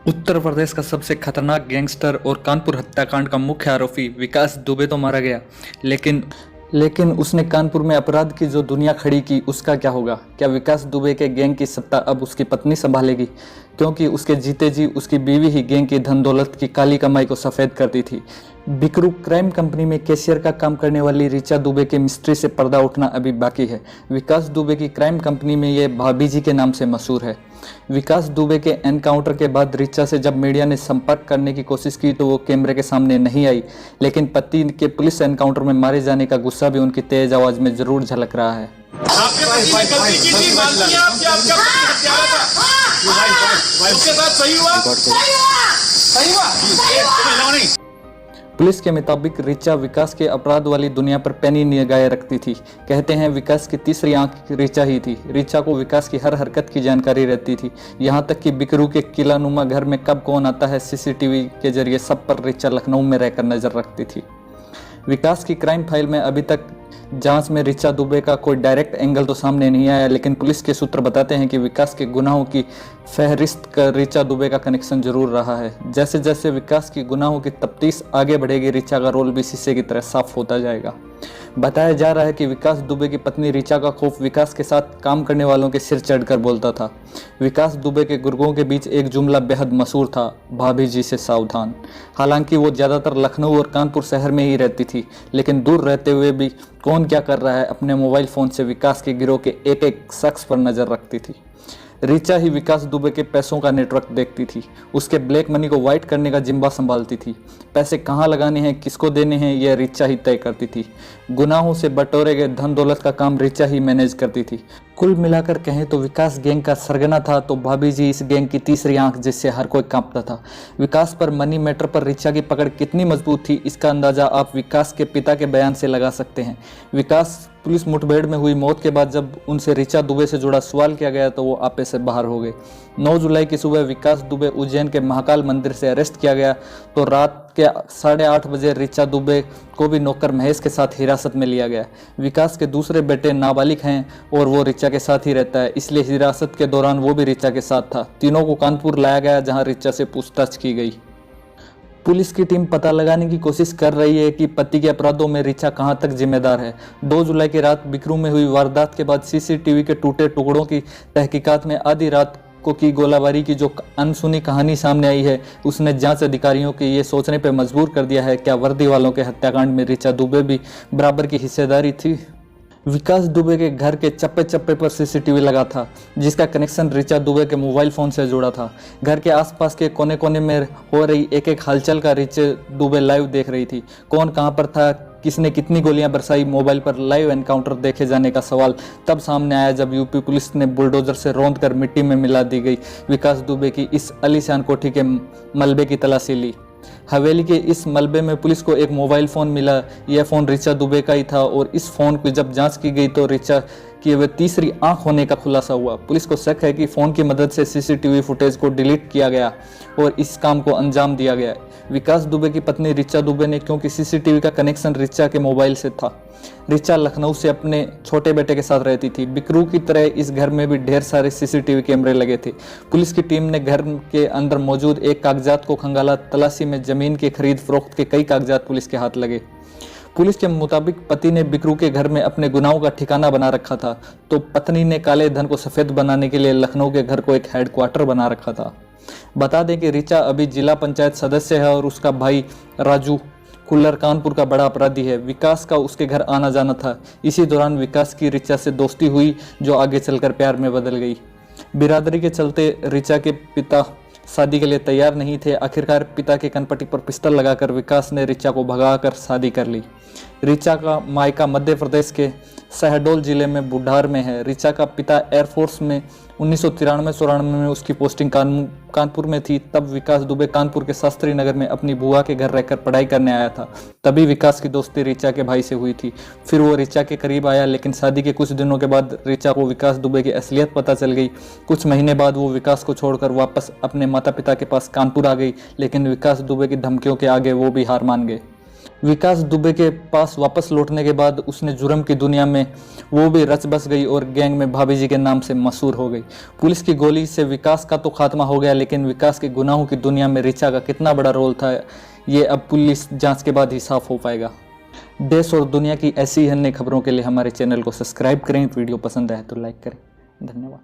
उत्तर प्रदेश का सबसे खतरनाक गैंगस्टर और कानपुर हत्याकांड का मुख्य आरोपी विकास दुबे तो मारा गया, लेकिन उसने कानपुर में अपराध की जो दुनिया खड़ी की, उसका क्या होगा? क्या विकास दुबे के गैंग की सत्ता अब उसकी पत्नी संभालेगी? क्योंकि उसके जीते जी उसकी बीवी ही गैंग की धन दौलत की काली कमाई को सफ़ेद करती थी। बिकरू क्राइम कंपनी में कैशियर का काम करने वाली ऋचा दुबे के मिस्ट्री से पर्दा उठना अभी बाकी है। विकास दुबे की क्राइम कंपनी में ये भाभी जी के नाम से मशहूर है। विकास दुबे के एनकाउंटर के बाद ऋचा से जब मीडिया ने संपर्क करने की कोशिश की तो वो कैमरे के सामने नहीं आई, लेकिन पति के पुलिस एनकाउंटर में मारे जाने का गुस्सा भी उनकी तेज आवाज में जरूर झलक रहा है। आपके पति ने गलती की थी, मानती हैं आप कि आपका पति हत्यारा था? उसके साथ सही हुआ? सही हुआ? पुलिस के मुताबिक ऋचा विकास के अपराध वाली दुनिया पर पैनी निगाहें रखती थी। कहते हैं विकास की तीसरी आंख ऋचा ही थी। ऋचा को विकास की हर हरकत की जानकारी रहती थी, यहाँ तक कि बिकरू के किलानुमा घर में कब कौन आता है सीसीटीवी के जरिए सब पर ऋचा लखनऊ में रहकर नजर रखती थी। विकास की क्राइम फाइल में अभी तक जांच में ऋचा दुबे का कोई डायरेक्ट एंगल तो सामने नहीं आया, लेकिन पुलिस के सूत्र बताते हैं कि विकास के गुनाहों की फहरिस्त का ऋचा दुबे का कनेक्शन जरूर रहा है। जैसे जैसे विकास की गुनाहों की तफ्तीश आगे बढ़ेगी, ऋचा का रोल भी शीशे की तरह साफ होता जाएगा। बताया जा रहा है कि विकास दुबे की पत्नी ऋचा का खौफ विकास के साथ काम करने वालों के सिर चढ़कर बोलता था। विकास दुबे के गुर्गों के बीच एक जुमला बेहद मशहूर था, भाभी जी से सावधान। हालांकि वो ज़्यादातर लखनऊ और कानपुर शहर में ही रहती थी, लेकिन दूर रहते हुए भी कौन क्या कर रहा है अपने मोबाइल फ़ोन से विकास के गिरोह के एक एक शख्स पर नज़र रखती थी। ऋचा ही विकास दुबे के पैसों का नेटवर्क देखती थी, उसके ब्लैक मनी को वाइट करने का जिम्मा संभालती थी। पैसे कहाँ लगाने हैं, किसको देने हैं, यह ऋचा ही तय करती थी। गुनाहों से बटोरे गए धन दौलत का काम ऋचा ही मैनेज करती थी। कुल मिलाकर कहें तो विकास गैंग का सरगना था, तो भाभी जी इस गैंग की तीसरी आंख जिससे हर कोई कांपता था। विकास पर मनी मैटर पर ऋचा की पकड़ कितनी मजबूत थी, इसका अंदाजा आप विकास के पिता के बयान से लगा सकते हैं। विकास पुलिस मुठभेड़ में हुई मौत के बाद जब उनसे ऋचा दुबे से जुड़ा सवाल किया गया तो वो आपे से बाहर हो गए। 9 जुलाई की सुबह विकास दुबे उज्जैन के महाकाल मंदिर से अरेस्ट किया गया तो रात के 8:30 बजे ऋचा दुबे को भी नौकर महेश के साथ हिरासत में लिया गया। विकास के दूसरे बेटे नाबालिग हैं और वो ऋचा के साथ ही रहता है, इसलिए हिरासत के दौरान वो भी ऋचा के साथ था। तीनों को कानपुर लाया गया जहां ऋचा से पूछताछ की गई। पुलिस की टीम पता लगाने की कोशिश कर रही है कि पति के अपराधों में ऋचा कहां तक जिम्मेदार है। 2 जुलाई की रात बिकरू में हुई वारदात के बाद सीसीटीवी के टूटे टुकड़ों की तहकीकात में आधी रात को की गोलाबारी की जो अनसुनी कहानी सामने आई है, उसने जांच अधिकारियों को ये सोचने पर मजबूर कर दिया है क्या वर्दी वालों के हत्याकांड में ऋचा दुबे भी बराबर की हिस्सेदारी थी। विकास दुबे के घर के चप्पे चप्पे पर सीसीटीवी लगा था, जिसका कनेक्शन ऋचा दुबे के मोबाइल फ़ोन से जुड़ा था। घर के आसपास के कोने कोने में हो रही एक एक हलचल का ऋचा दुबे लाइव देख रही थी। कौन कहां पर था, किसने कितनी गोलियां बरसाई, मोबाइल पर लाइव एनकाउंटर देखे जाने का सवाल तब सामने आया जब यूपी पुलिस ने बुलडोजर से रौंद कर मिट्टी में मिला दी गई विकास दुबे की इस आलीशान कोठी के मलबे की तलाशी ली। हवेली के इस मलबे में पुलिस को एक मोबाइल फ़ोन मिला। यह फ़ोन ऋचा दुबे का ही था और इस फ़ोन की जब जांच की गई तो ऋचा की वह तीसरी आंख होने का खुलासा हुआ। पुलिस को शक है कि फ़ोन की मदद से सीसीटीवी फुटेज को डिलीट किया गया और इस काम को अंजाम दिया गया। विकास दुबे की पत्नी ऋचा दुबे ने, क्योंकि सीसीटीवी का कनेक्शन ऋचा के मोबाइल से था, ऋचा लखनऊ से अपने छोटे बेटे के साथ रहती थी। बिकरू की तरह इस घर में भी ढेर सारे सीसीटीवी कैमरे लगे थे। पुलिस की टीम ने घर के अंदर मौजूद एक कागजात को खंगाला। तलाशी में जमीन के खरीद फरोख्त के कई कागजात पुलिस के हाथ लगे। पुलिस के मुताबिक पति ने बिकरू के घर में अपने गुनाहों का ठिकाना बना रखा था, तो पत्नी ने काले धन को सफ़ेद बनाने के लिए लखनऊ के घर को एक हेडक्वार्टर बना रखा था। बता दें कि ऋचा अभी जिला पंचायत सदस्य है और उसका भाई राजू कुल्लर कानपुर का बड़ा अपराधी है। विकास का उसके घर आना जाना था। इसी दौरान विकास की ऋचा से दोस्ती हुई जो आगे चलकर प्यार में बदल गई। बिरादरी के चलते ऋचा के पिता शादी के लिए तैयार नहीं थे। आखिरकार पिता के कनपट्टी पर पिस्टल लगाकर विकास ने ऋचा को भगाकर शादी कर ली। ऋचा का मायका मध्य प्रदेश के शहडोल जिले में बुढ़ार में है। ऋचा का पिता एयरफोर्स में 1993-94 में उसकी पोस्टिंग कानपुर में थी। तब विकास दुबे कानपुर के शास्त्री नगर में अपनी बुआ के घर रहकर पढ़ाई करने आया था। तभी विकास की दोस्ती ऋचा के भाई से हुई थी। फिर वो ऋचा के करीब आया, लेकिन शादी के कुछ दिनों के बाद ऋचा को विकास दुबे की असलियत पता चल गई। कुछ महीने बाद वो विकास को छोड़कर वापस अपने माता पिता के पास कानपुर आ गई, लेकिन विकास दुबे की धमकियों के आगे वो भी हार मान गए। विकास दुबे के पास वापस लौटने के बाद उसने जुर्म की दुनिया में वो भी रच बस गई और गैंग में भाभी जी के नाम से मशहूर हो गई। पुलिस की गोली से विकास का तो खात्मा हो गया, लेकिन विकास के गुनाहों की दुनिया में ऋचा का कितना बड़ा रोल था ये अब पुलिस जांच के बाद ही साफ हो पाएगा। देश और दुनिया की ऐसी ही अन्य खबरों के लिए हमारे चैनल को सब्सक्राइब करें। वीडियो पसंद आए तो लाइक करें। धन्यवाद।